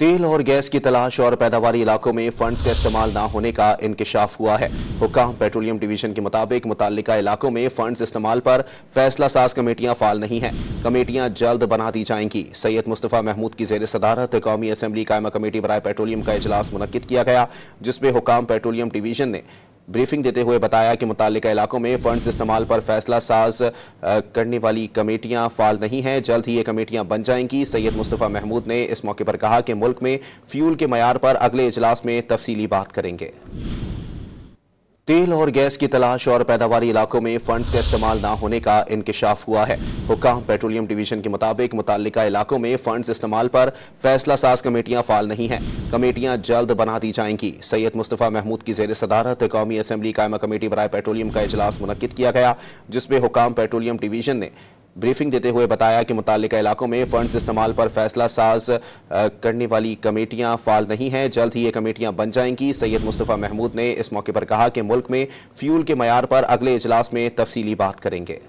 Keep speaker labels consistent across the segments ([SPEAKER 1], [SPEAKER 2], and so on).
[SPEAKER 1] तेल और गैस की तलाश और पैदावारी इलाकों में फंड्स का इस्तेमाल न होने का इंकशाफ हुआ है। हुक्काम पेट्रोलियम डिवीजन के मुताबिक मुताल्लिका इलाकों में फंड्स इस्तेमाल पर फैसला साज कमेटियां फाल नहीं हैं। कमेटियां जल्द बना दी जाएंगी। सैयद मुस्तफ़ा महमूद की जेर सदारत कौमी असम्बली कायमा कमेटी बराए पेट्रोलियम का इजलास मुनक्किद किया गया, जिसमें हुक्काम पेट्रोलियम डिवीजन ने ब्रीफिंग देते हुए बताया कि मुताल्लिका इलाकों में फंड्स इस्तेमाल पर फैसला साज करने वाली कमेटियां फाल नहीं हैं। जल्द ही ये कमेटियां बन जाएंगी। सैयद मुस्तफ़ा महमूद ने इस मौके पर कहा कि मुल्क में फ्यूल के मयार पर अगले इजलास में तफसीली बात करेंगे। तेल और गैस की तलाश और पैदावारी इलाकों में फंड्स का इस्तेमाल न होने का इंकशाफ हुआ है। हुक्काम पेट्रोलियम डिवीजन के मुताबिक मुताल्लिका इलाकों में फंड्स इस्तेमाल पर फैसला साज कमेटियां फाल नहीं हैं। कमेटियां जल्द बना दी जाएंगी। सैयद मुस्तफ़ा महमूद की जेर सदारत कौमी असम्बली कायमा कमेटी बराए पेट्रोलियम का इजलास मुनक्किद किया गया, जिसमें हुक्काम पेट्रोलियम डिवीजन ने ब्रीफिंग देते हुए बताया कि मुताल्लिका इलाकों में फंड्स इस्तेमाल पर फैसला साज करने वाली कमेटियां फाल नहीं हैं। जल्द ही ये कमेटियां बन जाएंगी। सैयद मुस्तफ़ा महमूद ने इस मौके पर कहा कि मुल्क में फ्यूल के मयार पर अगले इजलास में तफसीली बात करेंगे।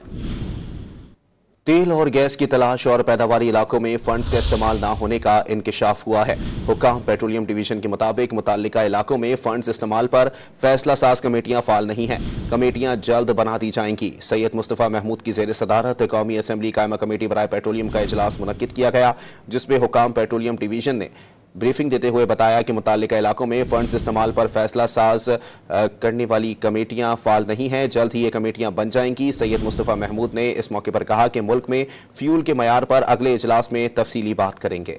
[SPEAKER 1] तेल और गैस की तलाश और पैदावारी इलाकों में फंड्स का इस्तेमाल न होने का इंकशाफ हुआ है। हुक्काम पेट्रोलियम डिवीजन के मुताबिक मुताल्लिका इलाकों में फंड्स इस्तेमाल पर फैसला साज कमेटियां फाल नहीं हैं। कमेटियां जल्द बना दी जाएंगी। सैयद मुस्तफ़ा महमूद की जेर सदारत कौमी असम्बली कायमा कमेटी बराए पेट्रोलियम का इजलास मुनक्किद किया गया, जिसमें हुक्काम पेट्रोलियम डिवीजन ने ब्रीफिंग देते हुए बताया कि मुताल्लिका इलाकों में फंड्स इस्तेमाल पर फैसला साज करने वाली कमेटियां फाल नहीं हैं। जल्द ही ये कमेटियां बन जाएंगी। सैयद मुस्तफ़ा महमूद ने इस मौके पर कहा कि मुल्क में फ्यूल के मयार पर अगले इजलास में तफसीली बात करेंगे।